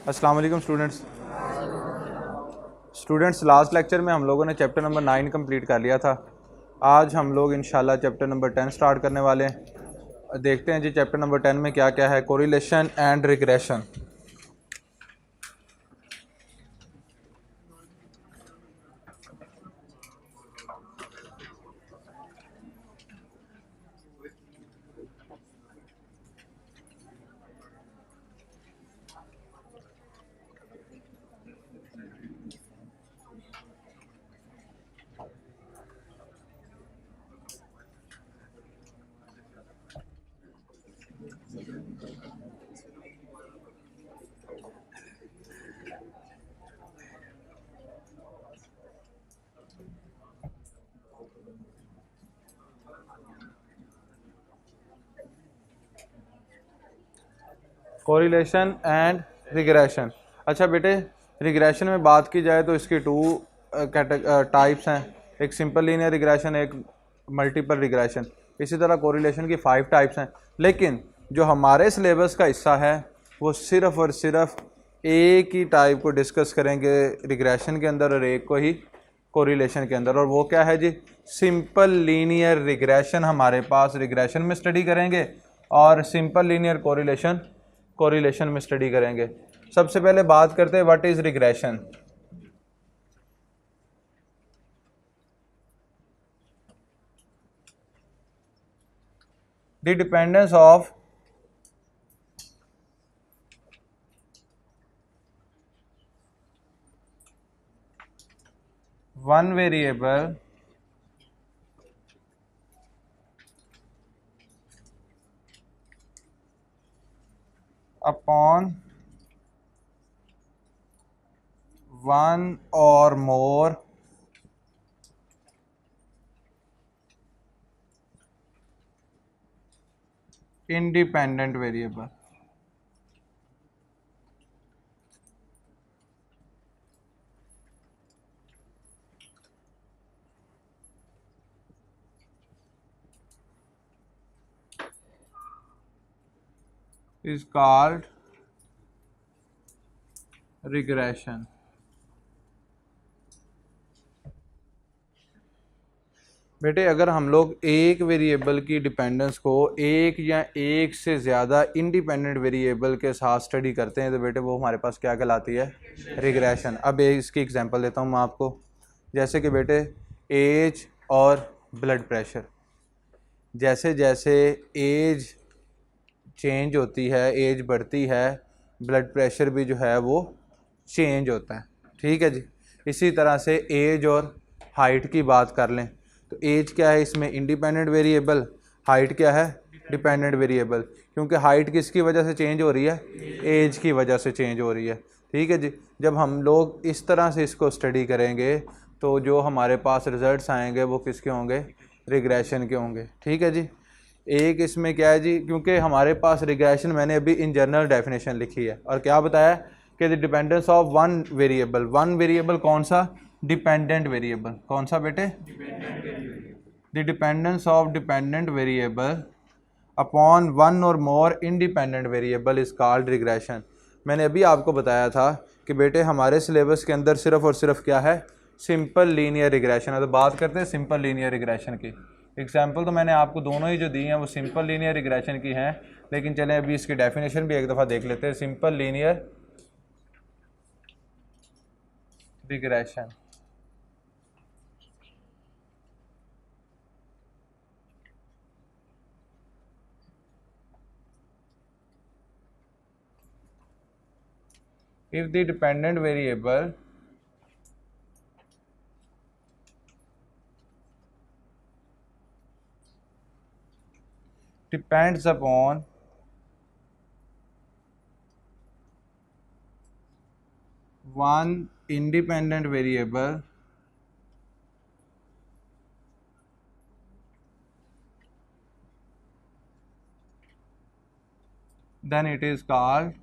अस्सलाम वालेकुम students last lecture में हम लोगों ने चैप्टर नंबर 9 कंप्लीट कर लिया था। आज हम लोग इंशाल्लाह चैप्टर नंबर 10 स्टार्ट करने वाले हैं। देखते हैं जी चैप्टर नंबर 10 में क्या क्या है। Correlation and regression. Correlation and regression. अच्छा बेटे, रिग्रेशन में बात की जाए तो इसकी टू टाइप्स हैं, एक सिंपल लीनियर रिग्रेशन, एक मल्टीपल रिग्रेशन। इसी तरह कोरिलेशन की 5 टाइप्स हैं, लेकिन जो हमारे सिलेबस का हिस्सा है वो सिर्फ़ और सिर्फ एक ही टाइप को डिस्कस करेंगे रिग्रेशन के अंदर और एक को ही कोरिलेशन के अंदर, और वो क्या है जी? सिंपल लीनियर रिग्रेशन हमारे पास रिग्रेशन में स्टडी करेंगे और सिंपल लीनियर कोरिलेशन में स्टडी करेंगे। सबसे पहले बात करते हैं what is regression. The dependence of one variable upon one or more independent variable। is called regression। बेटे, अगर हम लोग एक वेरिएबल की डिपेंडेंस को एक या एक से ज़्यादा इंडिपेंडेंट वेरिएबल के साथ स्टडी करते हैं तो बेटे वो हमारे पास क्या कहलाती है? रिग्रेशन। अब इसकी एग्जांपल देता हूँ मैं आपको। जैसे कि बेटे एज और ब्लड प्रेशर, जैसे जैसे एज चेंज होती है, एज बढ़ती है, ब्लड प्रेशर भी जो है वो चेंज होता है। ठीक है जी। इसी तरह से एज और हाइट की बात कर लें तो एज क्या है इसमें? Independent variable. हाइट क्या है? Dependent variable. क्योंकि हाइट किसकी वजह से चेंज हो रही है? एज की वजह से चेंज हो रही है। ठीक है जी। जब हम लोग इस तरह से इसको स्टडी करेंगे तो जो हमारे पास रिजल्ट्स आएंगे वो किसके होंगे? रिग्रेशन के होंगे। ठीक है जी। एक इसमें क्या है जी, क्योंकि हमारे पास रिग्रेशन मैंने अभी इन जनरल डेफिनेशन लिखी है और क्या बताया कि the dependence of one variable. One variable कौन सा? Dependent variable. कौन सा बेटे? The dependence of dependent variable upon one और more independent variable is called regression. मैंने अभी आपको बताया था कि बेटे हमारे सिलेबस के अंदर सिर्फ और सिर्फ क्या है? सिंपल लीनियर रिग्रेशन है। तो बात करते हैं सिंपल लीनियर रिग्रेशन की। एग्जाम्पल तो मैंने आपको दोनों ही जो दी हैं वो सिंपल लीनियर रिग्रेशन की हैं, लेकिन चलें अभी इसकी डेफिनेशन भी एक दफ़ा देख लेते हैं। Simple linear regression. if the dependent variable depends upon one independent variable then it is called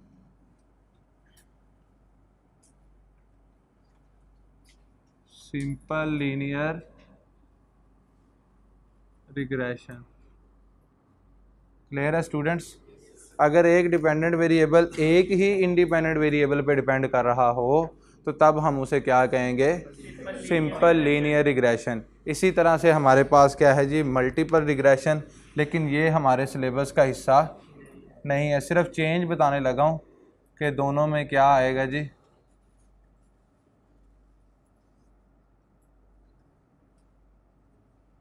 simple linear regression। Clear है स्टूडेंट्स? अगर एक डिपेंडेंट वेरिएबल एक ही इंडिपेंडेंट वेरिएबल पे डिपेंड कर रहा हो तो तब हम उसे क्या कहेंगे, सिंपल लीनियर रिग्रेशन। इसी तरह से हमारे पास क्या है जी, मल्टीपल रिग्रेशन, लेकिन ये हमारे सिलेबस का हिस्सा नहीं है, सिर्फ चेंज बताने लगा हूँ कि दोनों में क्या आएगा जी।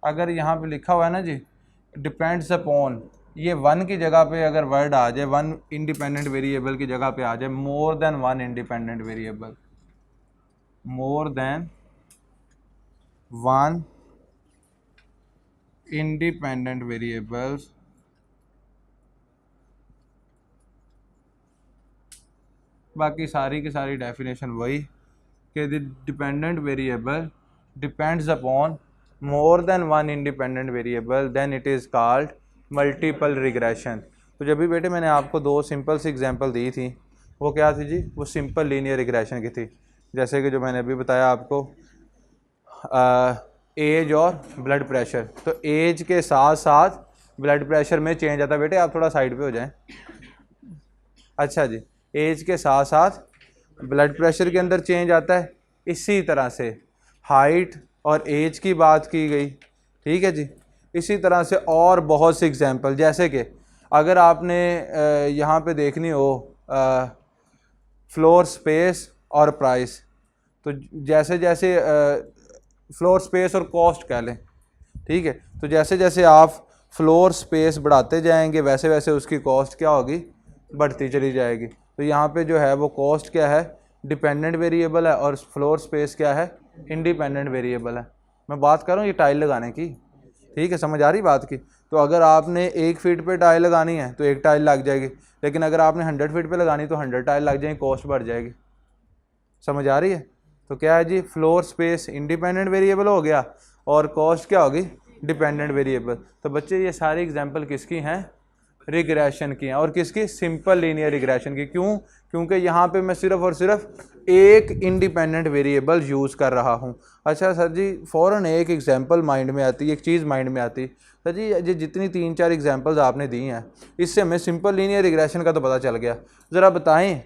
अगर यहाँ पे लिखा हुआ है ना जी डिपेंड्स अपॉन, ये वन की जगह पे अगर वर्ड आ जाए, वन इंडिपेंडेंट वेरिएबल की जगह पे आ जाए more than one independent variable, more than one independent variables, बाकी सारी की सारी डेफिनेशन वही कि the dependent variable depends upon more than one independent variable then it is called multiple regression. तो जब भी बेटे मैंने आपको दो सिंपल सी एग्जांपल दी थी, वो क्या थी जी, वो सिंपल लीनियर रिग्रेशन की थी। जैसे कि जो मैंने अभी बताया आपको एज और ब्लड प्रेशर, तो एज के साथ साथ ब्लड प्रेशर में चेंज आता है। बेटे आप थोड़ा साइड पे हो जाएं। अच्छा जी, एज के साथ साथ ब्लड प्रेशर के अंदर चेंज आता है। इसी तरह से हाइट और एज की बात की गई, ठीक है जी। इसी तरह से और बहुत से एग्जांपल, जैसे कि अगर आपने यहाँ पे देखनी हो फ्लोर स्पेस और प्राइस, तो जैसे जैसे फ्लोर स्पेस और कॉस्ट कह लें, ठीक है, तो जैसे जैसे आप फ्लोर स्पेस बढ़ाते जाएंगे वैसे वैसे उसकी कॉस्ट क्या होगी, बढ़ती चली जाएगी। तो यहाँ पे जो है वो कॉस्ट क्या है, डिपेंडेंट वेरिएबल है, और फ्लोर स्पेस क्या है, इंडिपेंडेंट वेरिएबल है। मैं बात कर रहा हूँ ये टाइल लगाने की, ठीक है, समझ आ रही बात की। तो अगर आपने 1 फीट पे टाइल लगानी है तो 1 टाइल लग जाएगी, लेकिन अगर आपने 100 फीट पे लगानी तो 100 टाइल लग जाएगी, कॉस्ट बढ़ जाएगी। समझ आ रही है। तो क्या है जी, फ्लोर स्पेस इंडिपेंडेंट वेरिएबल हो गया और कॉस्ट क्या होगी, डिपेंडेंट वेरिएबल। तो बच्चे ये सारी एग्जांपल किसकी हैं, रिग्रेशन की हैं, और किसकी, सिंपल लीनियर रिग्रेशन की। क्यों, क्योंकि यहाँ पे मैं सिर्फ और सिर्फ एक इंडिपेंडेंट वेरिएबल यूज़ कर रहा हूँ। अच्छा सर जी, फ़ौरन एक एग्जांपल माइंड में आती है, एक चीज़ माइंड में आती है, सर जी ये जितनी 3-4 एग्जांपल्स आपने दी हैं इससे हमें सिंपल लीनियर रिग्रेशन का तो पता चल गया। ज़रा बताएं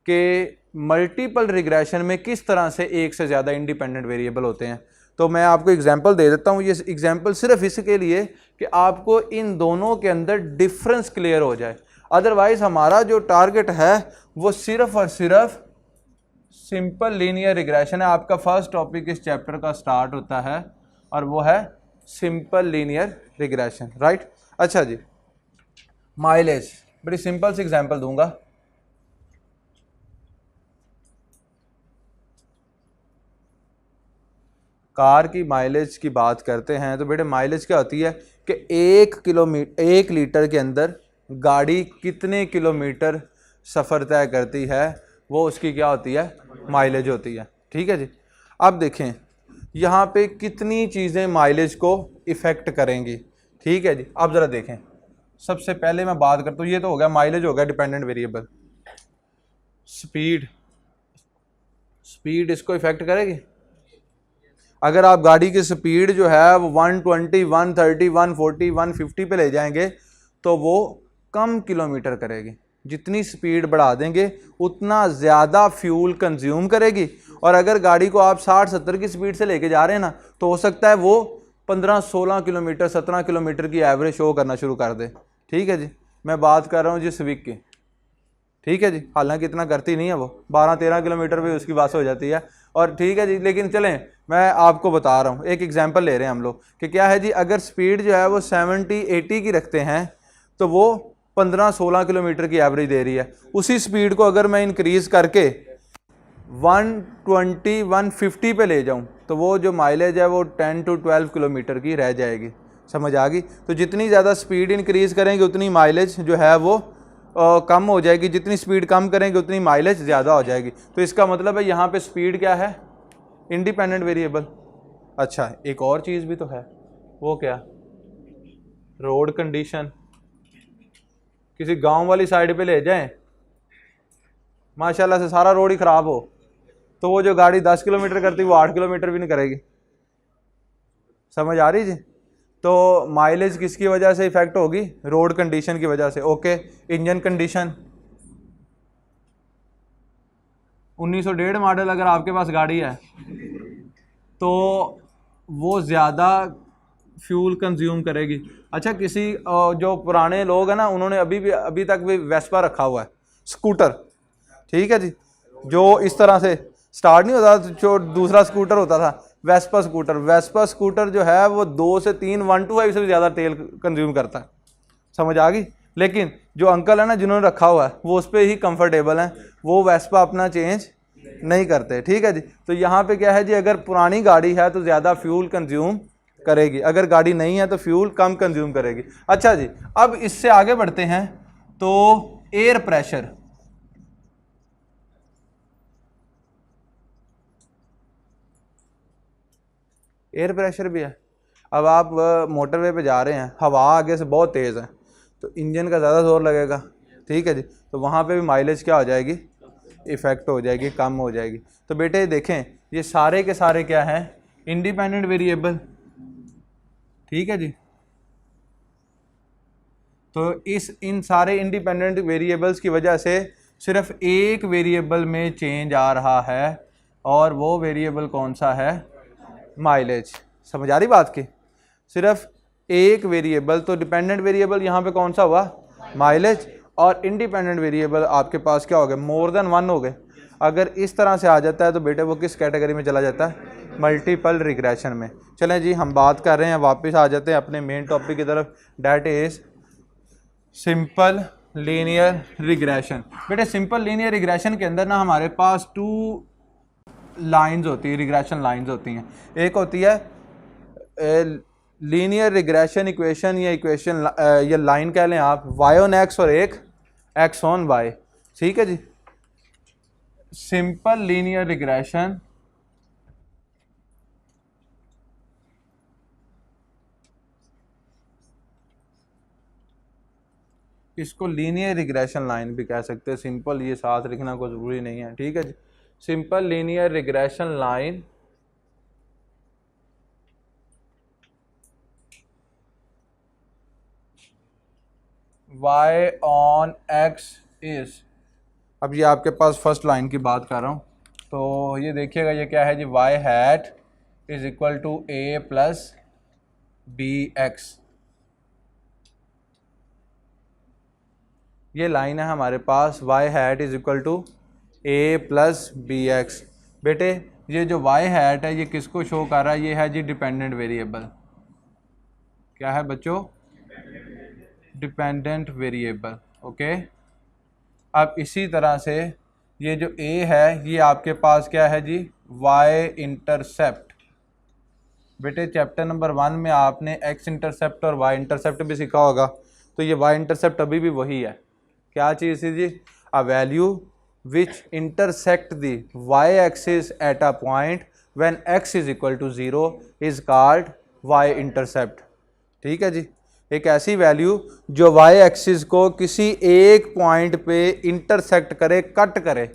कि मल्टीपल रिग्रेशन में किस तरह से एक से ज़्यादा इंडिपेंडेंट वेरिएबल होते हैं। तो मैं आपको एग्जांपल दे देता हूँ। ये एग्जांपल सिर्फ इसके लिए कि आपको इन दोनों के अंदर डिफरेंस क्लियर हो जाए। अदरवाइज़ हमारा जो टारगेट है वो सिर्फ और सिर्फ सिंपल लीनियर रिग्रेशन है। आपका फर्स्ट टॉपिक इस चैप्टर का स्टार्ट होता है और वो है सिंपल लीनियर रिग्रेशन, राइट। अच्छा जी, माइलेज, बड़ी सिंपल सी एग्जांपल दूंगा। कार की माइलेज की बात करते हैं तो बेटे माइलेज क्या होती है कि 1 लीटर के अंदर गाड़ी कितने किलोमीटर सफ़र तय करती है, वो उसकी क्या होती है, माइलेज होती है, ठीक है जी। अब देखें यहाँ पे कितनी चीज़ें माइलेज को इफ़ेक्ट करेंगी, ठीक है जी। अब ज़रा देखें, सबसे पहले मैं बात करता हूँ, ये तो हो गया माइलेज, हो गया डिपेंडेंट वेरिएबल। स्पीड, स्पीड इसको इफ़ेक्ट करेगी। अगर आप गाड़ी की स्पीड जो है वो 120, 130, 140, 150 पे ले जाएंगे तो वो कम किलोमीटर करेगी। जितनी स्पीड बढ़ा देंगे उतना ज़्यादा फ्यूल कंज्यूम करेगी। और अगर गाड़ी को आप 60-70 की स्पीड से लेके जा रहे हैं ना, तो हो सकता है वो 15-16 किलोमीटर, 17 किलोमीटर की एवरेज शो करना शुरू कर दे, ठीक है जी। मैं बात कर रहा हूँ जी स्विक की, ठीक है जी। हालांकि इतना करती नहीं है वो, 12-13 किलोमीटर भी उसकी बस हो जाती है, और ठीक है जी। लेकिन चलें, मैं आपको बता रहा हूँ, एक एग्जांपल ले रहे हैं हम लोग कि क्या है जी, अगर स्पीड जो है वो 70-80 की रखते हैं तो वो 15-16 किलोमीटर की एवरेज दे रही है। उसी स्पीड को अगर मैं इंक्रीज़ करके 120-150 पे ले जाऊँ तो वो जो माइलेज है वो 10-12 किलोमीटर की रह जाएगी। समझ आ गई। तो जितनी ज़्यादा स्पीड इंक्रीज़ करेंगे उतनी माइलेज जो है वो कम हो जाएगी, जितनी स्पीड कम करेंगे उतनी माइलेज ज़्यादा हो जाएगी। तो इसका मतलब है यहाँ पे स्पीड क्या है, इंडिपेंडेंट वेरिएबल। अच्छा, एक और चीज़ भी तो है, वो क्या, रोड कंडीशन। किसी गांव वाली साइड पे ले जाएं, माशाल्लाह से सारा रोड ही ख़राब हो, तो वो जो गाड़ी 10 किलोमीटर करती है वो 8 किलोमीटर भी नहीं करेगी। समझ आ रही जी। तो माइलेज किसकी वजह से इफेक्ट होगी? रोड कंडीशन की वजह से। ओके, इंजन कंडीशन 1901 मॉडल अगर आपके पास गाड़ी है तो वो ज़्यादा फ्यूल कंज्यूम करेगी। अच्छा, किसी जो पुराने लोग हैं ना, उन्होंने अभी तक भी वेस्पा रखा हुआ है, स्कूटर, ठीक है जी, जो इस तरह से स्टार्ट नहीं होता, जो दूसरा स्कूटर होता था, वेस्पा स्कूटर। वेस्पा स्कूटर जो है वो 2 से 3 1 to 5 से भी ज़्यादा तेल कंज्यूम करता है। समझ आ गई? लेकिन जो अंकल है ना जिन्होंने रखा हुआ है वो उस पर ही कंफर्टेबल हैं, वो वेस्पा अपना चेंज नहीं करते। ठीक है जी। तो यहाँ पे क्या है जी, अगर पुरानी गाड़ी है तो ज़्यादा फ्यूल कंज्यूम करेगी, अगर गाड़ी नहीं है तो फ्यूल कम कंज्यूम करेगी। अच्छा जी, अब इससे आगे बढ़ते हैं तो एयर प्रेशर। एयर प्रेशर भी है। अब आप मोटरवे पे जा रहे हैं, हवा आगे से बहुत तेज़ है तो इंजन का ज़्यादा जोर लगेगा, ठीक है जी, तो वहाँ पे भी माइलेज क्या हो जाएगी, इफ़ेक्ट हो जाएगी, कम हो जाएगी। तो बेटे देखें, ये सारे के सारे क्या हैं, इंडिपेंडेंट वेरिएबल, ठीक है जी। तो इन सारे इंडिपेंडेंट वेरिएबल्स की वजह से सिर्फ एक वेरिएबल में चेंज आ रहा है, और वो वेरिएबल कौन सा है, माइलेज। समझ आ रही बात की? सिर्फ एक वेरिएबल, तो डिपेंडेंट वेरिएबल यहाँ पे कौन सा हुआ, माइलेज, और इंडिपेंडेंट वेरिएबल आपके पास क्या हो गए, मोर देन 1 हो गए। अगर इस तरह से आ जाता है तो बेटे वो किस कैटेगरी में चला जाता है, मल्टीपल रिग्रेशन में। चलें जी, हम बात कर रहे हैं, वापस आ जाते हैं अपने मेन टॉपिक की तरफ, that is simple linear regression. बेटे सिंपल लीनियर रिग्रेशन के अंदर ना हमारे पास 2 लाइंस होती है, रिग्रेशन लाइंस होती हैं। एक होती है लीनियर रिग्रेशन इक्वेशन, या इक्वेशन या लाइन कह लें आप, y ऑन x और एक x ऑन y, ठीक है जी। सिंपल लीनियर रिग्रेशन इसको लीनियर रिग्रेशन लाइन भी कह सकते हैं। सिंपल ये साथ लिखना कोई ज़रूरी नहीं है, ठीक है जी। Simple linear regression line y on x is, अब ये आपके पास फर्स्ट लाइन की बात कर रहा हूँ, तो ये देखिएगा ये क्या है जी, y hat is equal to a plus b x. ये लाइन है हमारे पास, y hat is equal to a plus b x. बेटे ये जो y हैट है ये किसको शो कर रहा है, ये है जी डिपेंडेंट वेरिएबल। क्या है बच्चों, डिपेंडेंट वेरिएबल। ओके, अब इसी तरह से ये जो a है ये आपके पास क्या है जी, y इंटरसेप्ट। बेटे चैप्टर नंबर 1 में आपने x इंटरसेप्ट और y इंटरसेप्ट भी सीखा होगा, तो ये y इंटरसेप्ट अभी भी वही है। क्या चीज़ थी जी, a value which intersect the y axis at a point when x is equal to 0 is called y intercept. ठीक है जी, एक ऐसी वैल्यू जो y एक्सिस को किसी एक पॉइंट पे इंटरसेक्ट करे, कट करे,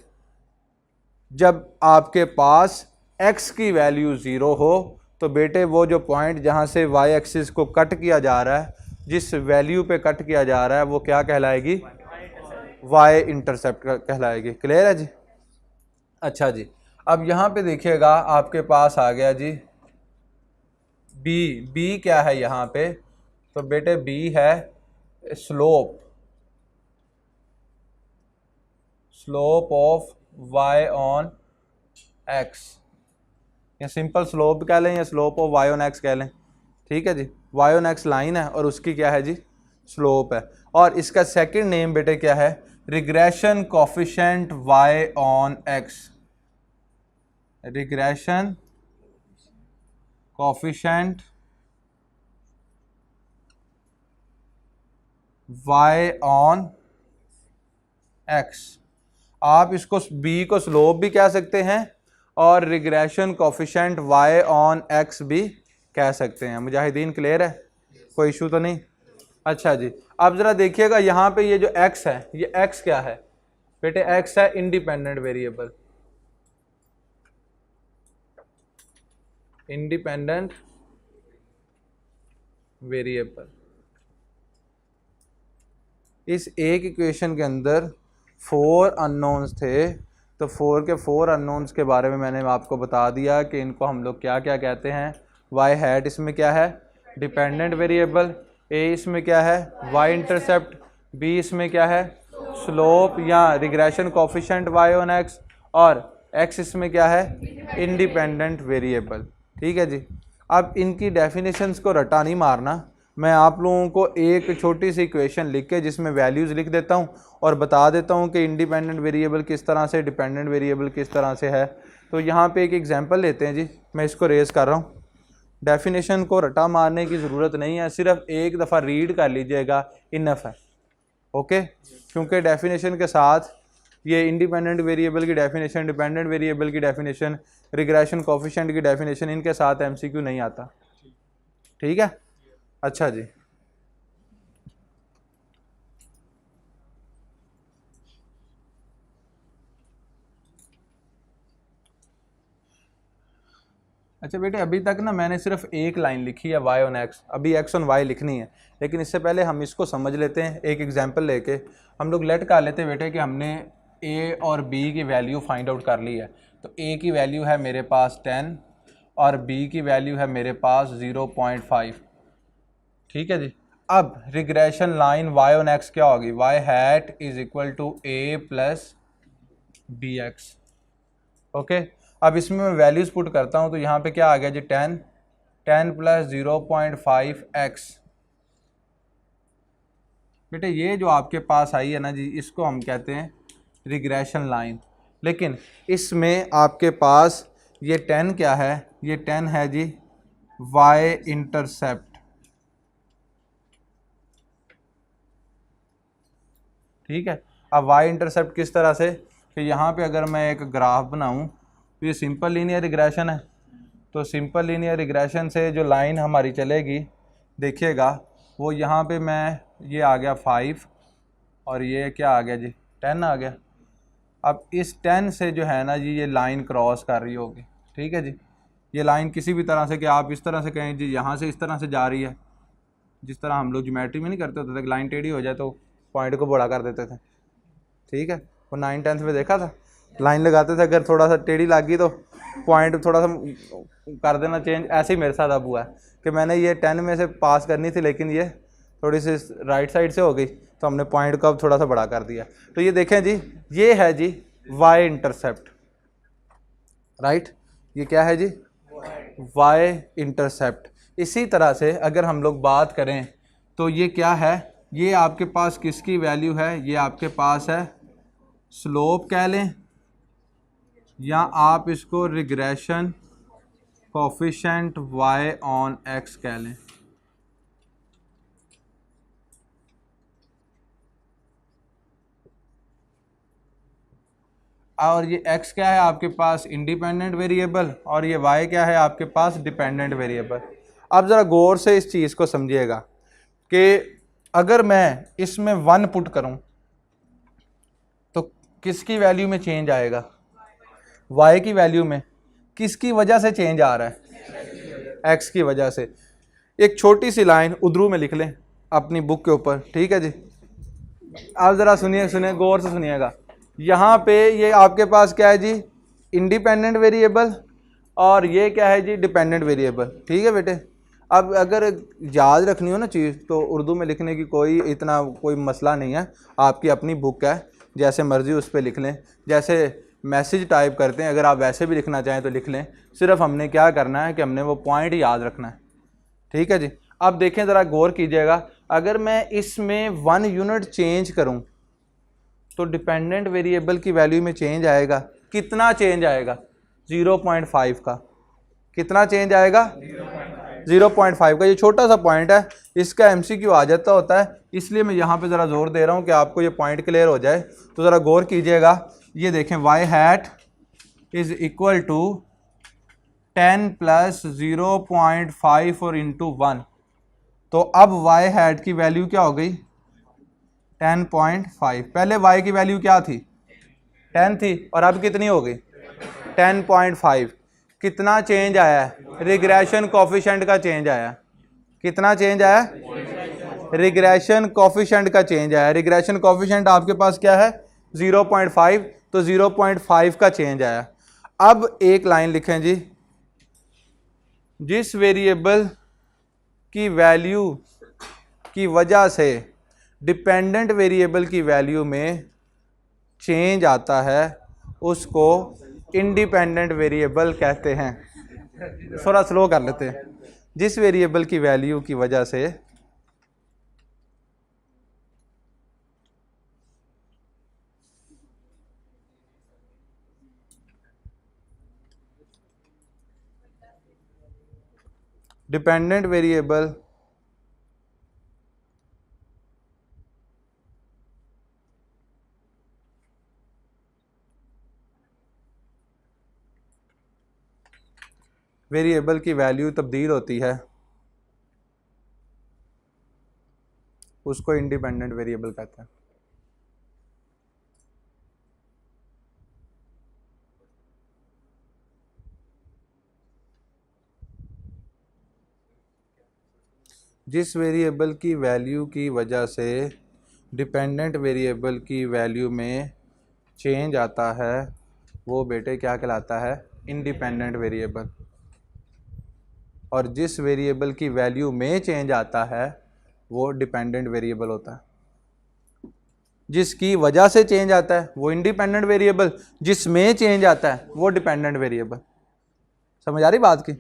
जब आपके पास x की वैल्यू 0 हो, तो बेटे वो जो पॉइंट जहाँ से y एक्सिस को कट किया जा रहा है, जिस वैल्यू पे कट किया जा रहा है, वो क्या कहलाएगी, y इंटरसेप्ट कहलाएगी। क्लियर है जी? अच्छा जी, अब यहाँ पे देखिएगा आपके पास आ गया जी b क्या है यहाँ पे, तो बेटे b है slope of y on x, या सिंपल स्लोप कह लें या slope of y on x कह लें, ठीक है जी। y ऑन x लाइन है और उसकी क्या है जी, स्लोप है, और इसका सेकंड नेम बेटे क्या है, regression coefficient y on x। Regression coefficient y on x। आप इसको b को स्लोप भी कह सकते हैं और regression coefficient y on x भी कह सकते हैं। मुजाहिदीन क्लियर है, कोई इशू तो नहीं? अच्छा जी, अब ज़रा देखिएगा यहाँ पे ये जो x है, ये x क्या है बेटे, x है इंडिपेंडेंट वेरिएबल, इंडिपेंडेंट वेरिएबल। इस एक इक्वेशन के अंदर 4 अननोन्स थे, तो 4 के 4 अननोन्स के बारे में मैंने आपको बता दिया कि इनको हम लोग क्या क्या कहते हैं। वाई हैट इसमें क्या है, डिपेंडेंट वेरिएबल। ए इसमें क्या है, वाई इंटरसेप्ट। बी इसमें क्या है, स्लोप या regression coefficient y on x. और एक्स इसमें क्या है, इंडिपेंडेंट वेरिएबल। ठीक है जी। अब इनकी डेफिनेशंस को रटा नहीं मारना, मैं आप लोगों को एक छोटी सी इक्वेशन लिख के जिसमें वैल्यूज़ लिख देता हूँ और बता देता हूँ कि इंडिपेंडेंट वेरिएबल किस तरह से, डिपेंडेंट वेरिएबल किस तरह से है। तो यहाँ पे एक एग्जांपल लेते हैं जी, मैं इसको रेज़ कर रहा हूँ। डेफिनेशन को रटा मारने की ज़रूरत नहीं है, सिर्फ एक दफ़ा रीड कर लीजिएगा, इनफ है। ओके, क्योंकि डेफिनेशन के साथ ये इंडिपेंडेंट वेरिएबल की डेफिनेशन, डिपेंडेंट वेरिएबल की डेफिनेशन, रिग्रेशन कोफिशिएंट की डेफिनेशन, इनके साथ एमसीक्यू नहीं आता। ठीक है, अच्छा जी। अच्छा बेटे, अभी तक ना मैंने सिर्फ एक लाइन लिखी है वाई ऑन एक्स, अभी एक्स ऑन वाई लिखनी है। लेकिन इससे पहले हम इसको समझ लेते हैं, एक एग्जांपल लेके हम लोग लेट कर लेते हैं बेटे कि हमने ए और बी की वैल्यू फाइंड आउट कर ली है। तो ए की वैल्यू है मेरे पास 10 और बी की वैल्यू है मेरे पास 0.5। ठीक है जी। अब regression line y on x क्या होगी, y hat is equal to a plus b x. Okay, अब इसमें मैं वैल्यूज़ पुट करता हूँ, तो यहाँ पे क्या आ गया जी, 10 प्लस 0.5 एक्स। बेटे ये जो आपके पास आई है ना जी, इसको हम कहते हैं रिग्रेशन लाइन। लेकिन इसमें आपके पास ये 10 क्या है, ये 10 है जी वाई इंटरसेप्ट। ठीक है, अब वाई इंटरसेप्ट किस तरह से, कि यहाँ पे अगर मैं एक ग्राफ बनाऊँ तो ये सिंपल लीनियर रिग्रेशन है। तो सिंपल लीनियर रिग्रेशन से जो लाइन हमारी चलेगी, देखिएगा वो यहाँ पे मैं, ये आ गया 5 और ये क्या आ गया जी, 10 आ गया। अब इस 10 से जो है ना जी, ये लाइन क्रॉस कर रही होगी। ठीक है जी, ये लाइन किसी भी तरह से, कि आप इस तरह से कहें जी, यहाँ से इस तरह से जा रही है, जिस तरह हम लोग ज्योमेट्री में नहीं करते होते थे, लाइन टेढ़ी हो जाए तो पॉइंट को बड़ा कर देते थे। ठीक है, वो 9th-10th में देखा था, लाइन लगाते थे, अगर थोड़ा सा टेढ़ी लग गई तो पॉइंट थोड़ा सा कर देना चेंज। ऐसे ही मेरे साथ अब हुआ है कि मैंने ये 10 में से पास करनी थी, लेकिन ये थोड़ी सी राइट साइड से हो गई, तो हमने पॉइंट को अब थोड़ा सा बड़ा कर दिया। तो ये देखें जी, ये है जी वाई इंटरसेप्ट, राइट। ये क्या है जी, वाई इंटरसेप्ट। इसी तरह से अगर हम लोग बात करें तो ये क्या है, ये आपके पास किसकी वैल्यू है, ये आपके पास है स्लोप कह लें, या आप इसको regression coefficient y on x कह लें। और ये x क्या है आपके पास, इंडिपेंडेंट वेरिएबल, और ये y क्या है आपके पास, डिपेंडेंट वेरिएबल। अब ज़रा गौर से इस चीज़ को समझिएगा कि अगर मैं इसमें 1 पुट करूं तो किसकी वैल्यू में चेंज आएगा, y की वैल्यू में। किसकी वजह से चेंज आ रहा है, x की वजह से। एक छोटी सी लाइन उधरू में लिख लें अपनी बुक के ऊपर। ठीक है जी, आप ज़रा सुनिए गौर से सुनिएगा। यहाँ पे ये आपके पास क्या है जी, इंडिपेंडेंट वेरिएबल, और ये क्या है जी, डिपेंडेंट वेरिएबल। ठीक है बेटे, अब अगर याद रखनी हो ना चीज़, तो उर्दू में लिखने की कोई मसला नहीं है, आपकी अपनी बुक है, जैसे मर्ज़ी उस पर लिख लें, जैसे मैसेज टाइप करते हैं, अगर आप वैसे भी लिखना चाहें तो लिख लें। सिर्फ हमने क्या करना है कि हमने वो पॉइंट याद रखना है। ठीक है जी। अब देखें, ज़रा गौर कीजिएगा, अगर मैं इसमें 1 यूनिट चेंज करूं तो डिपेंडेंट वेरिएबल की वैल्यू में चेंज आएगा। कितना चेंज आएगा, 0.5 का। कितना चेंज आएगा, 0.5 का। ये छोटा सा पॉइंट है, इसका एमसीक्यू आ जाता होता है, इसलिए मैं यहाँ पे ज़रा जोर दे रहा हूँ कि आपको ये पॉइंट क्लियर हो जाए। तो ज़रा गौर कीजिएगा, ये देखें, y hat is equal to 10 plus 0.5 और इंटू 1। तो अब वाई हैट की वैल्यू क्या हो गई, 10.5। पहले y की वैल्यू क्या थी, 10 थी, और अब कितनी हो गई, 10.5। कितना चेंज आया है, रिग्रेशन कोफिशिएंट का चेंज आया। कितना चेंज आया? रिग्रेशन कोफिशिएंट का चेंज आया। रिग्रेशन कोफिशिएंट आपके पास क्या है? 0.5, तो 0.5 का चेंज आया। अब एक लाइन लिखें जी, जिस वेरिएबल की वैल्यू की वजह से डिपेंडेंट वेरिएबल की वैल्यू में चेंज आता है उसको इंडिपेंडेंट वेरिएबल कहते हैं। थोड़ा स्लो कर लेते हैं। जिस वेरिएबल की वैल्यू की वजह से डिपेंडेंट वेरिएबल की वैल्यू तब्दील होती है उसको इंडिपेंडेंट वेरिएबल कहते हैं। जिस वेरिएबल की वैल्यू की वजह से डिपेंडेंट वेरिएबल की वैल्यू में चेंज आता है वो बेटे क्या कहलाता है? Independent variable. और जिस वेरिएबल की वैल्यू में चेंज आता है वो डिपेंडेंट वेरिएबल होता है। जिसकी वजह से चेंज आता है वो इंडिपेंडेंट वेरिएबल, जिसमें चेंज आता है वो डिपेंडेंट वेरिएबल। समझ आ रही बात की?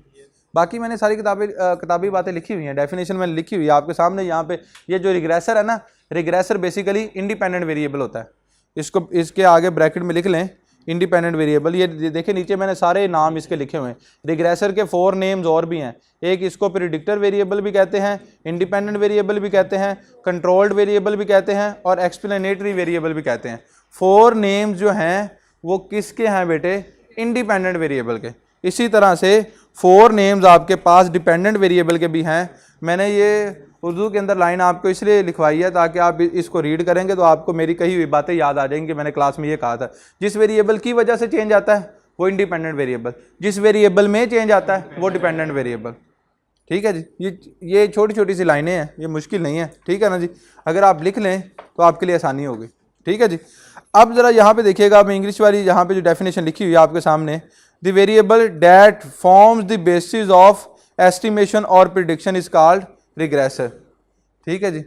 बाकी मैंने सारी किताबी बातें लिखी हुई हैं, डेफिनेशन मैंने लिखी हुई है आपके सामने यहाँ पे। ये जो रिग्रेसर है ना, रिग्रेसर बेसिकली इंडिपेंडेंट वेरिएबल होता है। इसको इसके आगे ब्रैकेट में लिख लें, इंडिपेंडेंट वेरिएबल। ये देखिए नीचे मैंने सारे नाम इसके लिखे हुए हैं। रिग्रेसर के 4 नेम्स और भी हैं। एक इसको प्रिडिक्टर वेरिएबल भी कहते हैं, इंडिपेंडेंट वेरिएबल भी कहते हैं, कंट्रोल्ड वेरिएबल भी कहते हैं और एक्सप्लेनेटरी वेरिएबल भी कहते हैं। 4 नेम्स जो हैं वो किसके हैं बेटे? इंडिपेंडेंट वेरिएबल के। इसी तरह से 4 नेम्स आपके पास डिपेंडेंट वेरिएबल के भी हैं। मैंने ये उर्दू के अंदर लाइन आपको इसलिए लिखवाई है ताकि आप इसको रीड करेंगे तो आपको मेरी कही हुई बातें याद आ जाएंगी। मैंने क्लास में ये कहा था, जिस वेरिएबल की वजह से चेंज आता है वो इंडिपेंडेंट वेरिएबल, जिस वेरिएबल में चेंज आता है वो डिपेंडेंट वेरिएबल। ठीक है जी, ये छोटी छोटी सी लाइनें हैं, ये मुश्किल नहीं है। ठीक है ना जी, अगर आप लिख लें तो आपके लिए आसानी होगी। ठीक है जी। अब ज़रा यहाँ पे देखिएगा, आप इंग्लिश वाली यहाँ पे जो डेफिनेशन लिखी हुई है आपके सामने, the variable that forms the basis of estimation और प्रिडिक्शन इज कॉल्ड रिग्रेसर। ठीक है जी।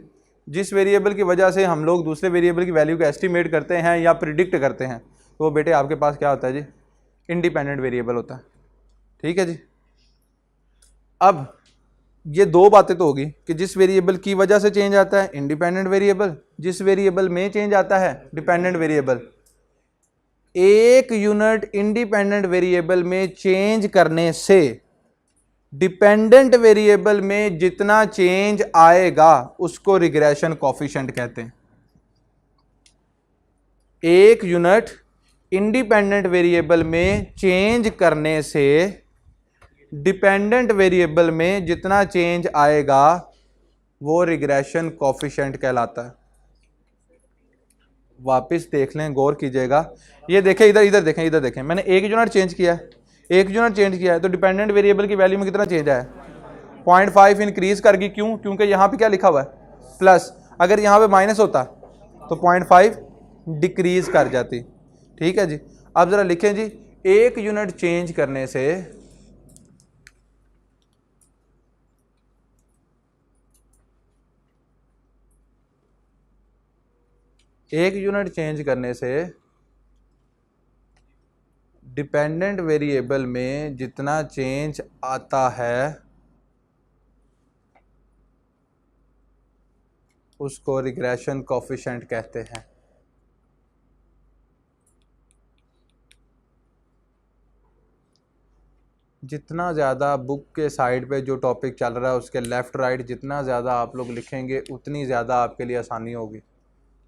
जिस वेरिएबल की वजह से हम लोग दूसरे वेरिएबल की वैल्यू को एस्टिमेट करते हैं या प्रिडिक्ट करते हैं तो वो बेटे आपके पास क्या होता है जी? इंडिपेंडेंट वेरिएबल होता है। ठीक है जी। अब ये 2 बातें तो होगी कि जिस वेरिएबल की वजह से चेंज आता है इंडिपेंडेंट वेरिएबल, जिस वेरिएबल में चेंज आता है डिपेंडेंट वेरिएबल। एक यूनिट इंडिपेंडेंट वेरिएबल में चेंज करने से डिपेंडेंट वेरिएबल में जितना चेंज आएगा उसको रिग्रेशन कोफिशिएंट कहते हैं। एक यूनिट इंडिपेंडेंट वेरिएबल में चेंज करने से डिपेंडेंट वेरिएबल में जितना चेंज आएगा वो रिग्रेशन कोफिशिएंट कहलाता है। वापस देख लें, गौर कीजिएगा। ये देखें, इधर देखें, इधर देखें। मैंने एक यूनिट चेंज किया है, एक यूनिट चेंज किया है तो डिपेंडेंट वेरिएबल की वैल्यू में कितना चेंज आया? 0.5 इंक्रीज कर गई। क्यों? क्योंकि यहाँ पे क्या लिखा हुआ है? प्लस। अगर यहाँ पे माइनस होता तो 0.5 डिक्रीज कर जाती। ठीक है जी। अब ज़रा लिखें जी, एक यूनिट चेंज करने से डिपेंडेंट वेरिएबल में जितना चेंज आता है उसको रिग्रेशन कोफिशिएंट कहते हैं। जितना ज़्यादा बुक के साइड पे जो टॉपिक चल रहा है उसके लेफ़्ट राइट जितना ज़्यादा आप लोग लिखेंगे उतनी ज़्यादा आपके लिए आसानी होगी।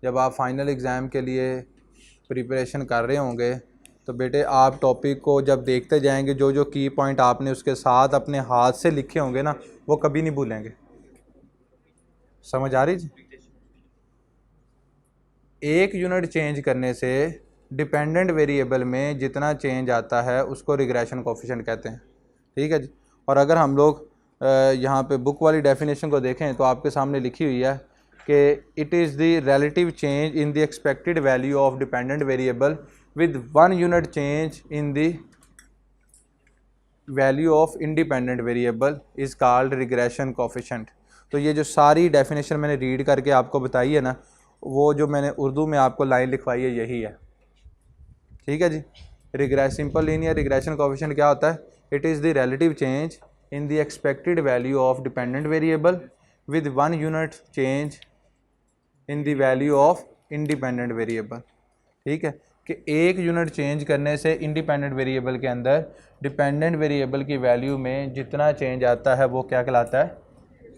जब आप फाइनल एग्ज़ाम के लिए प्रिपरेशन कर रहे होंगे तो बेटे आप टॉपिक को जब देखते जाएंगे, जो जो की पॉइंट आपने उसके साथ अपने हाथ से लिखे होंगे ना वो कभी नहीं भूलेंगे। समझ आ रही जी? एक यूनिट चेंज करने से डिपेंडेंट वेरिएबल में जितना चेंज आता है उसको रिग्रेशन कोफिशिएंट कहते हैं। ठीक है जी। और अगर हम लोग यहाँ पे बुक वाली डेफिनेशन को देखें तो आपके सामने लिखी हुई है कि it is the relative change in the expected value of dependent variable with 1 unit change in the value of independent variable is called regression coefficient. तो ये जो सारी डेफिनेशन मैंने रीड करके आपको बताई है ना, वो जो मैंने उर्दू में आपको लाइन लिखवाई है यही है। ठीक है जी। सिंपल लीनियर रिग्रेशन कोफिशिएंट क्या होता है? It is the relative change in the expected value of dependent variable with 1 unit change in the value of independent variable. ठीक है, कि 1 यूनिट चेंज करने से इंडिपेंडेंट वेरिएबल के अंदर डिपेंडेंट वेरिएबल की वैल्यू में जितना चेंज आता है वो क्या कहलाता है?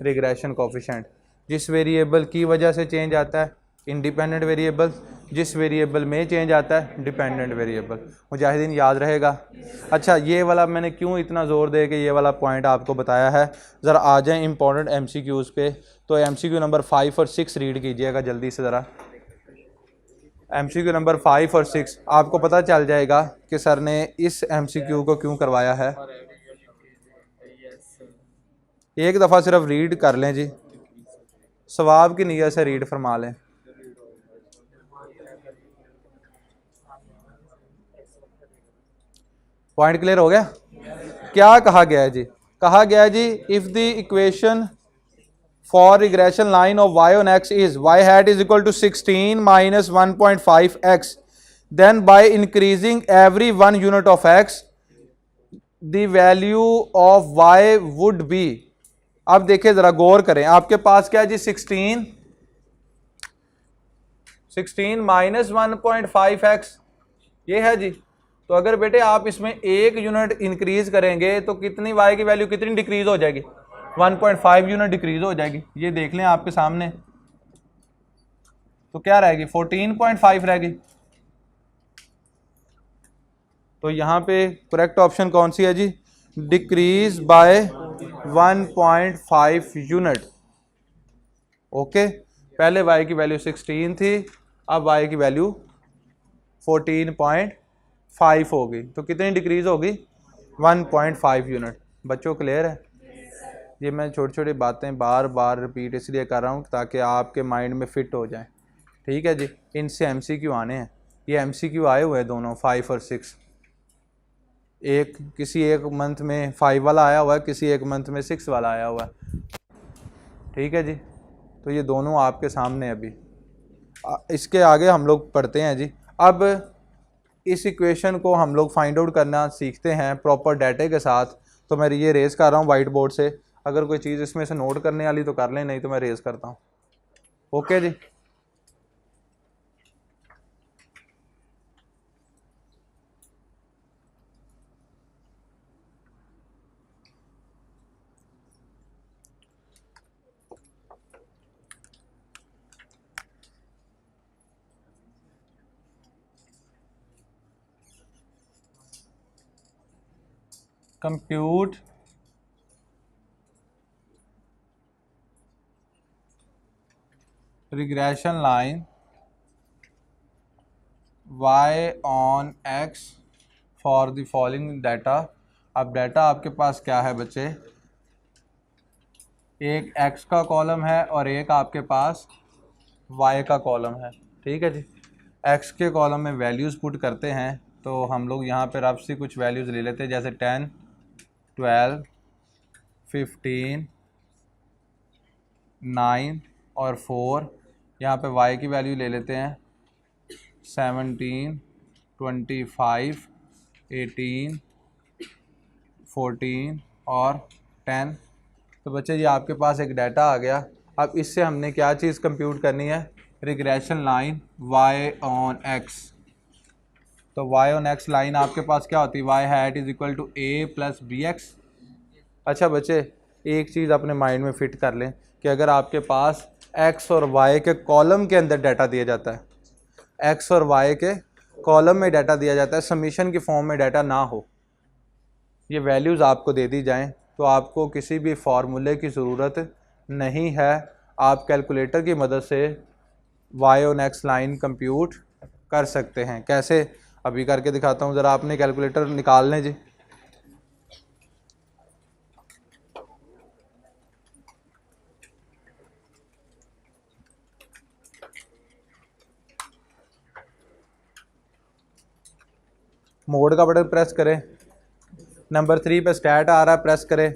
Regression coefficient. जिस वेरिएबल की वजह से चेंज आता है इंडिपेंडेंट वेरिएबल, जिस वेरिएबल में चेंज आता है डिपेंडेंट वेरिएबल। मुजाहिदीन याद रहेगा। अच्छा, ये वाला मैंने क्यों इतना ज़ोर दे के ये वाला पॉइंट आपको बताया है, ज़रा आ जाएँ इंपॉर्टेंट MCQs पे। तो MCQ नंबर 5 और 6 रीड कीजिएगा जल्दी से ज़रा। MCQ नंबर 5 और 6 आपको पता चल जाएगा कि सर ने इस MCQ को क्यों करवाया है। एक दफ़ा सिर्फ रीड कर लें जी, सवाब की नीयत से रीड फरमा लें। पॉइंट क्लियर हो गया? क्या कहा गया है जी? कहा गया है जी, if the equation for regression line of y on x is y hat is equal to 16 minus 1.5x, then by increasing every 1 unit of x the value of y would be। अब देखिए जरा गौर करें, आपके पास क्या है जी? 16 minus 1.5x ये है जी। तो अगर बेटे आप इसमें 1 यूनिट इंक्रीज करेंगे तो कितनी y की वैल्यू कितनी डिक्रीज हो जाएगी? 1.5 यूनिट डिक्रीज हो जाएगी। ये देख लें आपके सामने, तो क्या रहेगी? 14.5 रहेगी। तो यहाँ पे करेक्ट ऑप्शन कौन सी है जी? Decrease by 1.5 unit. ओके, पहले y की वैल्यू 16 थी, अब y की वैल्यू 14.5 होगी। तो कितनी डिक्रीज होगी? 1.5 यूनिट। बच्चों क्लियर है? ये मैं छोटी छोटी बातें बार बार रिपीट इसलिए कर रहा हूँ ताकि आपके माइंड में फिट हो जाए। ठीक है जी। इनसे MCQ आने हैं। ये MCQ आए हुए हैं दोनों, 5 और 6। एक किसी एक मंथ में 5 वाला आया हुआ है, किसी एक मंथ में 6 वाला आया हुआ है। ठीक है जी। तो ये दोनों आपके सामने अभी। इसके आगे हम लोग पढ़ते हैं जी। अब इस इक्वेशन को हम लोग फाइंड आउट करना सीखते हैं प्रॉपर डाटे के साथ। तो मैं ये रेज़ कर रहा हूँ वाइट बोर्ड से। अगर कोई चीज़ इसमें से नोट करने वाली तो कर लें, नहीं तो मैं रेज़ करता हूँ। ओके जी। Compute regression line y on x for the following data. अब डाटा आपके पास क्या है बच्चे? एक x का कॉलम है और एक आपके पास y का कॉलम है। ठीक है जी। x के कॉलम में वैल्यूज़ पुट करते हैं, तो हम लोग यहाँ पे रफ सी कुछ वैल्यूज़ ले लेते हैं, जैसे 10, 12, 15, 9 और 4। यहाँ पे y की वैल्यू ले लेते हैं 17, 25, 18, 14 और 10। तो बच्चे जी आपके पास एक डाटा आ गया। अब इससे हमने क्या चीज़ कंप्यूट करनी है? Regression line y on x। तो y on x लाइन आपके पास क्या होती है? y hat is equal to a plus bx। अच्छा बच्चे, एक चीज़ अपने माइंड में फिट कर लें कि अगर आपके पास x और y के कॉलम के अंदर डाटा दिया जाता है, x और y के कॉलम में डाटा दिया जाता है, समीशन की फॉर्म में डाटा ना हो, ये वैल्यूज़ आपको दे दी जाएं, तो आपको किसी भी फार्मूले की ज़रूरत नहीं है। आप कैलकुलेटर की मदद से y on x line compute कर सकते हैं। कैसे? अभी करके दिखाता हूँ, ज़रा आपने कैलकुलेटर निकाल लें जी। मोड का बटन प्रेस करें। नंबर 3 पे स्टैट आ रहा है, प्रेस करें।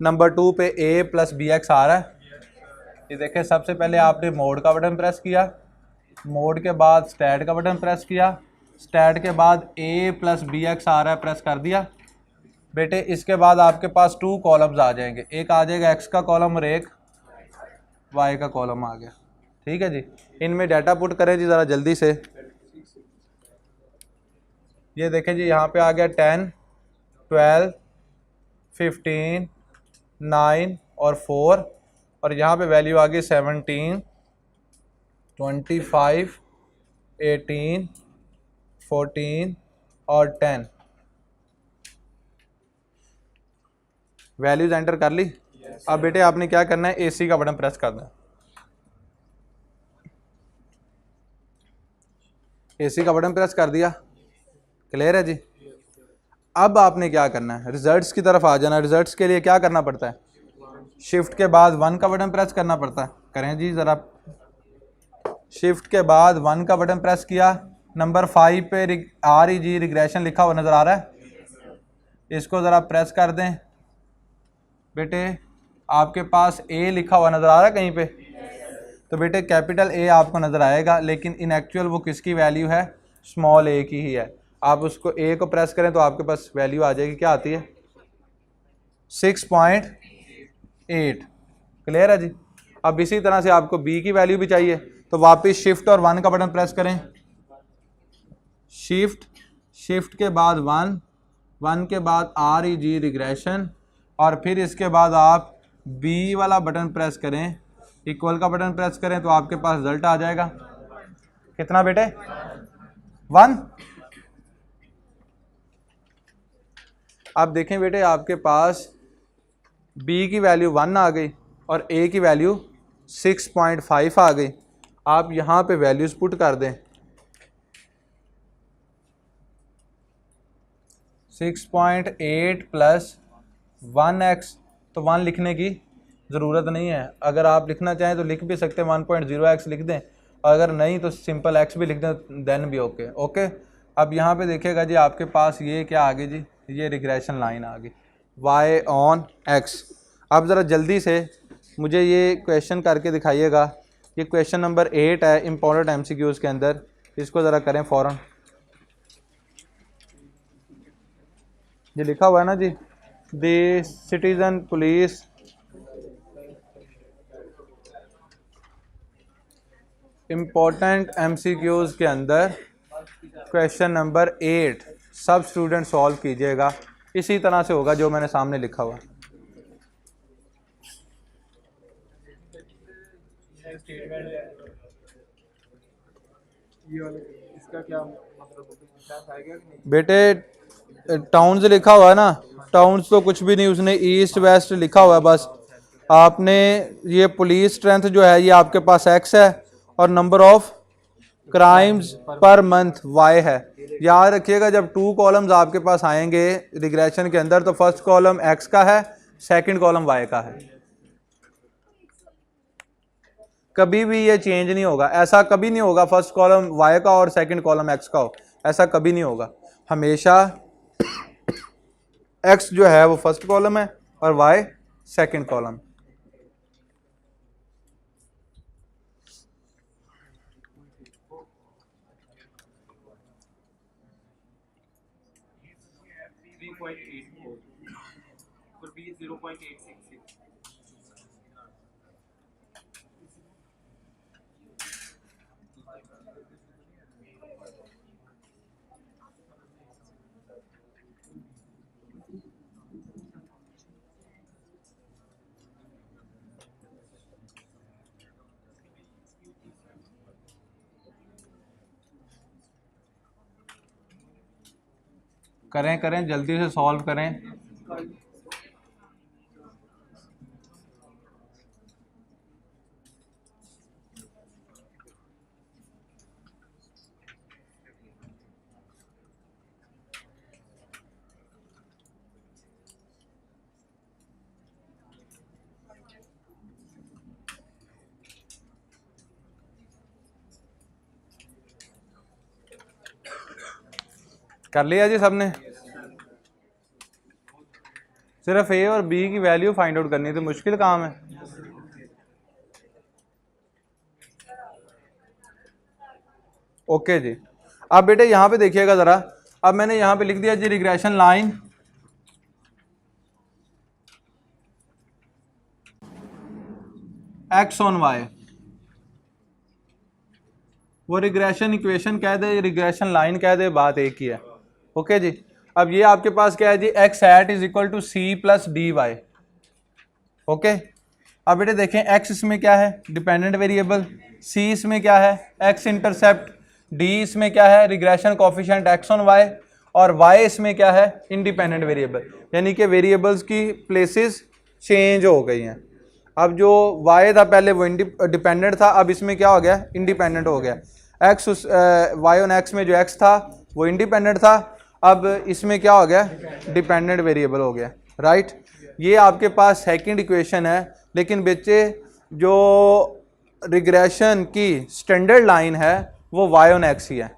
नंबर 2 पे ए प्लस बी एक्स आ रहा है। ये देखें, सबसे पहले आपने मोड का बटन प्रेस किया, मोड के बाद स्टैट का बटन प्रेस किया, स्टैट के बाद ए प्लस बी एक्स आ रहा है, प्रेस कर दिया बेटे। इसके बाद आपके पास 2 कॉलम्स आ जाएंगे, एक आ जाएगा एक्स का कॉलम और एक वाई का कॉलम आ गया। ठीक है जी, इनमें डाटा पुट करें जी ज़रा जल्दी से। ये देखें जी, यहाँ पे आ गया 10, 12, 15, 9 और 4, और यहाँ पे वैल्यू आ गई 17, 25, 18, 14 और 10। वैल्यूज एंटर कर ली। अब बेटे आपने क्या करना है, एसी का बटन प्रेस करना है। एसी का बटन प्रेस कर दिया, क्लियर है जी। अब आपने क्या करना है, रिजल्ट्स की तरफ आ जाना। रिजल्ट्स के लिए क्या करना पड़ता है, शिफ्ट के बाद 1 का बटन प्रेस करना पड़ता है। करें जी ज़रा, शिफ्ट के बाद 1 का बटन प्रेस किया। नंबर 5 पे REG रिग्रेशन लिखा हुआ नज़र आ रहा है, इसको ज़रा प्रेस कर दें बेटे। आपके पास ए लिखा हुआ नज़र आ रहा है कहीं पे, तो बेटे कैपिटल ए आपको नज़र आएगा, लेकिन इन एक्चुअल वो किसकी वैल्यू है, स्मॉल ए की ही है। आप उसको ए को प्रेस करें तो आपके पास वैल्यू आ जाएगी, क्या आती है, 6.8। क्लियर है जी। अब इसी तरह से आपको बी की वैल्यू भी चाहिए, तो वापस शिफ्ट और 1 का बटन प्रेस करें। शिफ्ट के बाद 1 के बाद REG रिग्रेशन, और फिर इसके बाद आप बी वाला बटन प्रेस करें, इक्वल का बटन प्रेस करें, तो आपके पास रिजल्ट आ जाएगा। कितना बेटे, 1। अब देखें बेटे, आपके पास बी की वैल्यू 1 आ गई और ए की वैल्यू 6.5 आ गई। आप यहाँ पे वैल्यूज पुट कर दें, 6.8 प्लस 1x, तो 1 लिखने की ज़रूरत नहीं है। अगर आप लिखना चाहें तो लिख भी सकते हैं, 1.0x लिख दें, और अगर नहीं तो सिंपल x भी लिख दें, देन भी ओके। अब यहाँ पे देखिएगा जी, आपके पास ये क्या आ गई जी, ये रिग्रेशन लाइन आ गई, y ऑन x। अब ज़रा जल्दी से मुझे ये क्वेश्चन करके दिखाइएगा। ये क्वेश्चन नंबर 8 है इम्पोर्टेंट MCQs के अंदर, इसको ज़रा करें फ़ौरन। ये लिखा हुआ है ना जी, the citizen police important MCQs के अंदर क्वेश्चन नंबर 8 सब स्टूडेंट सॉल्व कीजिएगा। इसी तरह से होगा जो मैंने सामने लिखा हुआ। इसका क्या मतलब, बेटे टाउन्स लिखा हुआ है ना, टाउन्स तो कुछ भी नहीं, उसने ईस्ट वेस्ट लिखा हुआ है बस। आपने ये पुलिस स्ट्रेंथ जो है ये आपके पास x है, और number of crimes per month y है। याद रखिएगा, जब 2 कॉलम्स आपके पास आएंगे रिग्रेशन के अंदर, तो फर्स्ट कॉलम x का है, सेकंड कॉलम y का है। कभी भी ये चेंज नहीं होगा, ऐसा कभी नहीं होगा फर्स्ट कॉलम y का और सेकंड कॉलम x का हो, ऐसा कभी नहीं होगा। हमेशा x जो है वो फर्स्ट कॉलम है और y सेकंड कॉलम। और B 0.866। करें जल्दी से सॉल्व करें। कर लिया जी सबने? सिर्फ ए और बी की वैल्यू फाइंड आउट करनी तो मुश्किल काम है। ओके जी, अब बेटे यहां पे देखिएगा जरा, अब मैंने यहां पे लिख दिया जी regression line X on Y, वो रिग्रेशन इक्वेशन कह दे, रिग्रेशन लाइन कह दे, बात एक ही है। ओके जी, अब ये आपके पास क्या है जी, X hat is equal to C plus D Y. Okay, अब बेटे देखें एक्स इसमें क्या है, डिपेंडेंट वेरिएबल, सी इसमें क्या है, एक्स इंटरसेप्ट, डी इसमें क्या है, regression coefficient x on y, और वाई इसमें क्या है, इंडिपेंडेंट वेरिएबल, यानी कि वेरिएबल्स की प्लेसेस चेंज हो गई हैं। अब जो वाई था पहले वो डिपेंडेंट था, अब इसमें क्या हो गया, इंडिपेंडेंट हो गया। एक्स उस वाई ऑन एक्स में जो एक्स था वो इंडिपेंडेंट था, अब इसमें क्या हो गया, डिपेंडेंट वेरिएबल हो गया। राइट, ये आपके पास सेकंड इक्वेशन है, लेकिन बच्चे जो रिग्रेशन की स्टैंडर्ड लाइन है वो वाई ऑन एक्स ही है।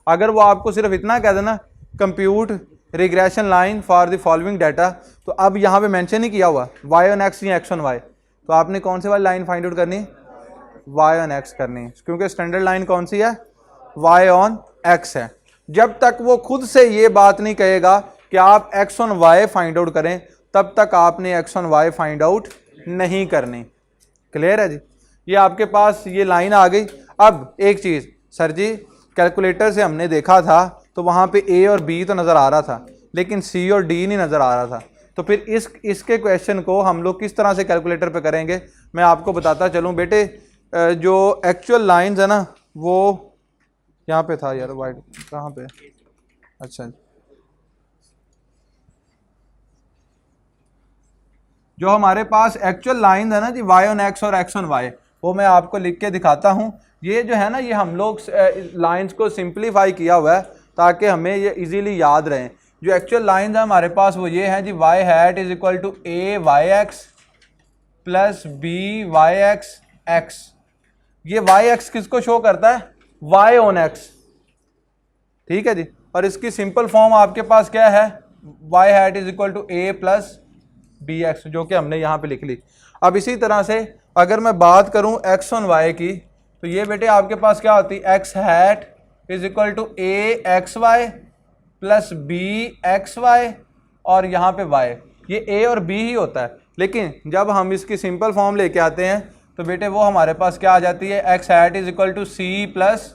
अगर वो आपको सिर्फ इतना कह देना compute regression line for the following data, तो अब यहाँ पे मेंशन ही किया हुआ वाई ऑन एक्स या एक्स ऑन वाई, तो आपने कौन सी वाली लाइन फाइंड आउट करनी, वाई ऑन एक्स करनी है, क्योंकि स्टैंडर्ड लाइन कौन सी है, वाई ऑन एक्स है। जब तक वो खुद से ये बात नहीं कहेगा कि आप x on y find out करें, तब तक आपने x on y find out नहीं करनी। क्लियर है जी, ये आपके पास ये लाइन आ गई। अब एक चीज़ सर जी, कैलकुलेटर से हमने देखा था तो वहाँ पे ए और बी तो नज़र आ रहा था, लेकिन सी और डी नहीं नज़र आ रहा था, तो फिर इसके क्वेश्चन को हम लोग किस तरह से कैलकुलेटर पे करेंगे, मैं आपको बताता चलूँ बेटे। जो एक्चुअल लाइंस है ना, वो यहाँ पे था यार, वाइट कहाँ पे, अच्छा, जो हमारे पास एक्चुअल लाइन है ना जी, वाई ऑन एक्स और एक्स ऑन वाई, वो मैं आपको लिख के दिखाता हूँ। ये जो है ना, ये हम लोग लाइंस को सिंप्लीफाई किया हुआ है ताकि हमें ये इजीली याद रहें। जो एक्चुअल लाइंस है हमारे पास वो ये हैं जी, Y hat is equal to A Y X plus B Y X X. ये वाई एक्स किसको शो करता है, वाई ऑन एक्स, ठीक है जी। और इसकी सिंपल फॉर्म आपके पास क्या है, y hat is equal to a plus b x, जो कि हमने यहाँ पे लिख ली। अब इसी तरह से अगर मैं बात करूँ एक्स ऑन वाई की, तो ये बेटे आपके पास क्या होती है, x hat is equal to a x y plus b x y, और यहाँ पे वाई, ये ए और बी ही होता है। लेकिन जब हम इसकी सिंपल फॉर्म लेके आते हैं तो बेटे वो हमारे पास क्या आ जाती है, x hat is equal to C plus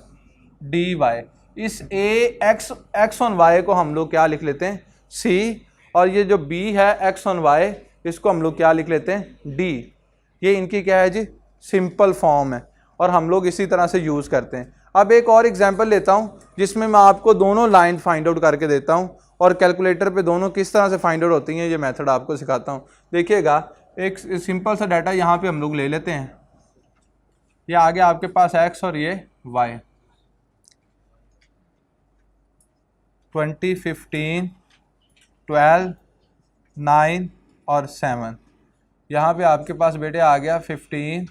D y. इस ए एक्स ऑन वाई को हम लोग क्या लिख लेते हैं, सी, और ये जो बी है एक्स ऑन वाई, इसको हम लोग क्या लिख लेते हैं, डी। ये इनकी क्या है जी, सिंपल फॉर्म है, और हम लोग इसी तरह से यूज़ करते हैं। अब एक और एग्जांपल लेता हूँ जिसमें मैं आपको दोनों लाइन फाइंड आउट करके देता हूँ, और कैलकुलेटर पे दोनों किस तरह से फाइंड आउट होती हैं ये मेथड आपको सिखाता हूँ। देखिएगा, एक सिंपल सा डाटा यहाँ पे हम लोग ले लेते हैं। ये आ गया आपके पास एक्स और ये वाई। 20, 15, 12, 9 और 7। यहाँ पे आपके पास बेटे आ गया 15,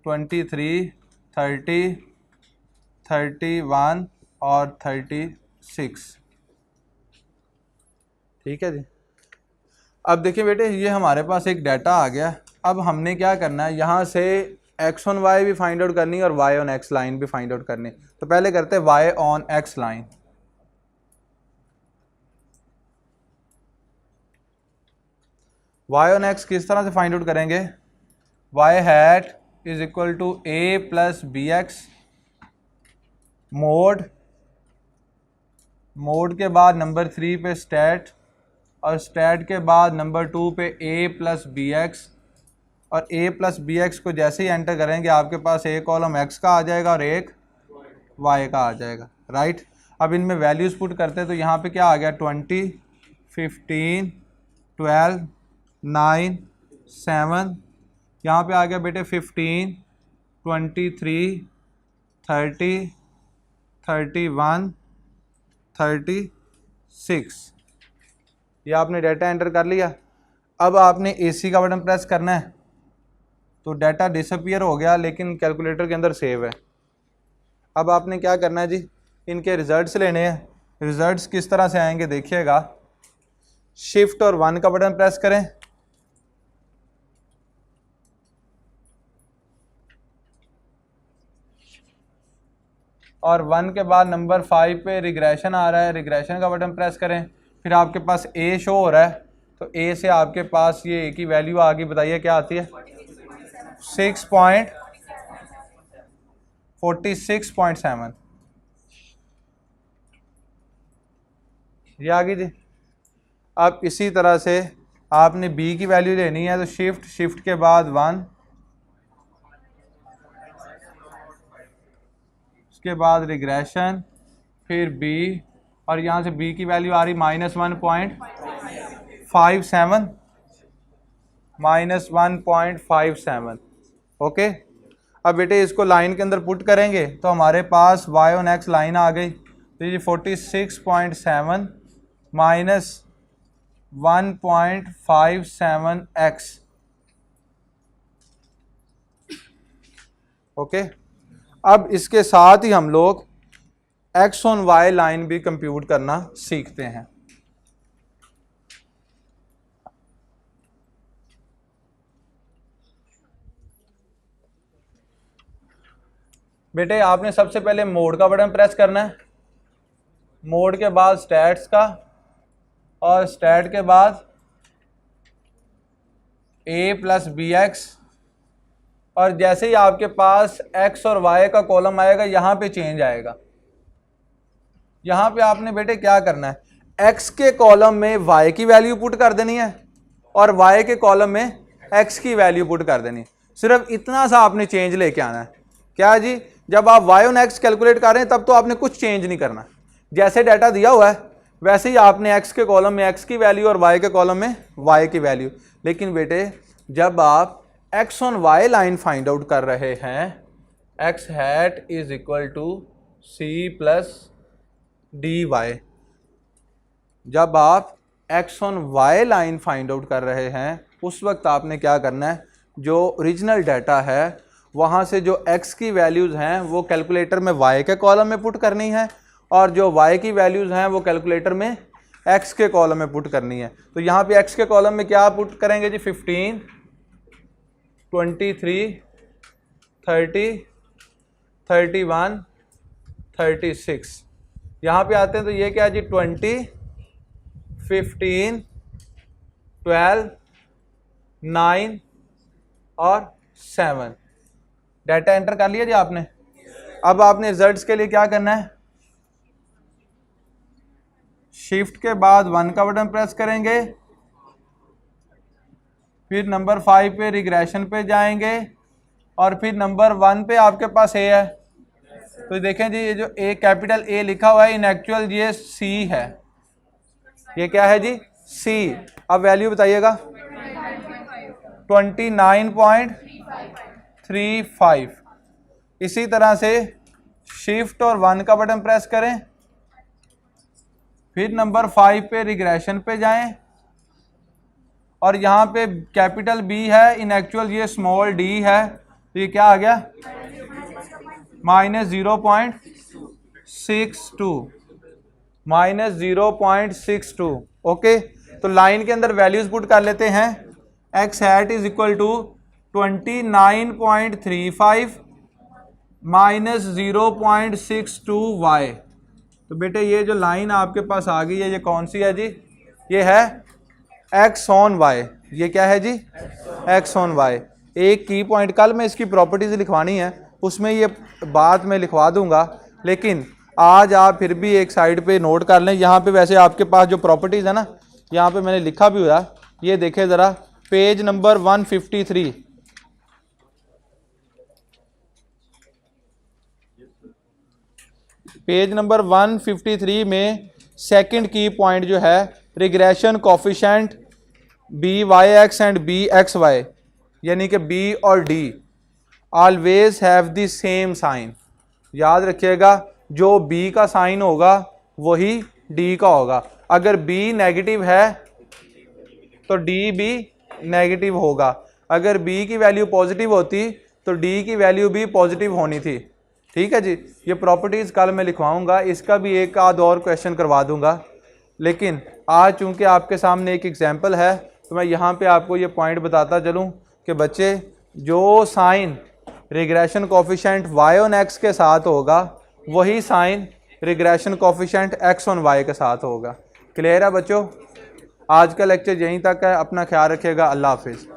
23, 30, 31 और 36। ठीक है जी। अब देखिए बेटे, ये हमारे पास एक डाटा आ गया। अब हमने क्या करना है, यहाँ से एक्स ऑन वाई भी फाइंड आउट करनी है और वाई ऑन एक्स लाइन भी फाइंड आउट करनी। तो पहले करते हैं y on x line. Y on x किस तरह से फाइंड आउट करेंगे, y hat is equal to a plus b x mode के बाद नंबर 3 पे स्टैट, और स्टैट के बाद नंबर 2 पे ए प्लस बी एक्स, और ए प्लस बी एक्स को जैसे ही एंटर करेंगे आपके पास एक कॉलम एक्स का आ जाएगा और एक वाई का आ जाएगा। राइट, अब इनमें वैल्यूज़ पुट करते हैं तो यहाँ पे क्या आ गया, 20, 15, 12, 9, 7। यहाँ पे आ गया बेटे 15, 23, 30, 31, 36। ये आपने डाटा एंटर कर लिया। अब आपने AC का बटन प्रेस करना है तो डाटा डिसअपीयर हो गया, लेकिन कैलकुलेटर के अंदर सेव है। अब आपने क्या करना है जी, इनके रिजल्ट्स लेने हैं। रिजल्ट्स किस तरह से आएंगे देखिएगा। शिफ्ट और 1 का बटन प्रेस करें, और 1 के बाद नंबर 5 पे रिग्रेशन आ रहा है, रिग्रेशन का बटन प्रेस करें। फिर आपके पास ए शो हो रहा है, तो ए से आपके पास ये ए की वैल्यू आ गई, बताइए क्या आती है? 46.7 ये आ गई जी। अब इसी तरह से आपने बी की वैल्यू लेनी है, तो शिफ्ट के बाद 1, उसके बाद रिग्रेशन, फिर बी, और यहाँ से बी की वैल्यू आ रही -1.57 ओके। अब बेटे इसको लाइन के अंदर पुट करेंगे तो हमारे पास y ऑन x लाइन आ गई, तो ये 46.7 माइनस 1.57x ओके। अब इसके साथ ही हम लोग x ऑन y लाइन भी कंप्यूट करना सीखते हैं। बेटे आपने सबसे पहले मोड का बटन प्रेस करना है, मोड के बाद स्टैट्स का, और स्टैट के बाद a प्लस बी एक्स, और जैसे ही आपके पास x और y का कॉलम आएगा यहाँ पे चेंज आएगा। यहाँ पे आपने बेटे क्या करना है, x के कॉलम में y की वैल्यू पुट कर देनी है और y के कॉलम में x की वैल्यू पुट कर देनी है। सिर्फ इतना सा आपने चेंज लेके आना है। क्या जी, जब आप y ऑन x कैलकुलेट कर रहे हैं तब तो आपने कुछ चेंज नहीं करना, जैसे डाटा दिया हुआ है वैसे ही आपने x के कॉलम में x की वैल्यू और y के कॉलम में y की वैल्यू। लेकिन बेटे जब आप x on y line find out कर रहे हैं, x hat is equal to c plus dy, जब आप x on y line find out कर रहे हैं उस वक्त आपने क्या करना है, जो ओरिजिनल डाटा है वहाँ से जो x की वैल्यूज़ हैं वो कैलकुलेटर में y के कॉलम में पुट करनी है, और जो y की वैल्यूज़ हैं वो कैलकुलेटर में x के कॉलम में पुट करनी है। तो यहाँ पे x के कॉलम में क्या पुट करेंगे जी, 15, 23, 30, 31, 36। यहाँ पे आते हैं तो ये क्या है जी, 20, 15, 12, 9 और 7। डाटा एंटर कर लिया जी आपने। अब आपने रिजल्ट्स के लिए क्या करना है, शिफ्ट के बाद 1 का बटन प्रेस करेंगे, फिर नंबर 5 पे रिग्रेशन पे जाएंगे, और फिर नंबर 1 पे आपके पास ए है। तो देखें जी, ये जो ए कैपिटल ए लिखा हुआ है इन एक्चुअल ये सी है। ये क्या है जी, सी। अब वैल्यू बताइएगा, 29.35। इसी तरह से शिफ्ट और 1 का बटन प्रेस करें, फिर नंबर 5 पे रिग्रेशन पे जाएं, और यहाँ पे कैपिटल बी है, इन एक्चुअल ये स्मॉल डी है, तो ये क्या आ गया, -0.62 ओके। तो लाइन के अंदर वैल्यूज पुट कर लेते हैं। x hat is equal to 29.35 minus 0.62y। तो बेटे ये जो लाइन आपके पास आ गई है ये कौन सी है जी, ये है x ऑन y। ये क्या है जी, x ऑन y। एक की पॉइंट, कल मैं इसकी प्रॉपर्टीज लिखवानी है उसमें ये बात मैं लिखवा दूंगा, लेकिन आज आप फिर भी एक साइड पे नोट कर लें। यहाँ पे वैसे आपके पास जो प्रॉपर्टीज है ना, यहाँ पे मैंने लिखा भी हुआ, ये देखें ज़रा, पेज नंबर 153। पेज नंबर 153 में सेकंड की पॉइंट जो है, regression coefficient b Y x and b x y, यानी कि बी और d always have the same sign. याद रखिएगा, जो बी का साइन होगा वही डी का होगा। अगर बी नेगेटिव है तो डी भी नेगेटिव होगा, अगर बी की वैल्यू पॉजिटिव होती तो डी की वैल्यू भी पॉजिटिव होनी थी। ठीक है जी। ये प्रॉपर्टीज़ कल मैं लिखवाऊंगा, इसका भी एक आध और क्वेश्चन करवा दूंगा, लेकिन आज चूंकि आपके सामने एक एग्जांपल है तो मैं यहाँ पे आपको ये पॉइंट बताता चलूँ कि बच्चे जो sign regression coefficient y on x के साथ होगा वही sign regression coefficient x on y के साथ होगा। क्लियर है बच्चों? आज का लेक्चर यहीं तक है, अपना ख्याल रखिएगा, अल्लाह हाफिज़।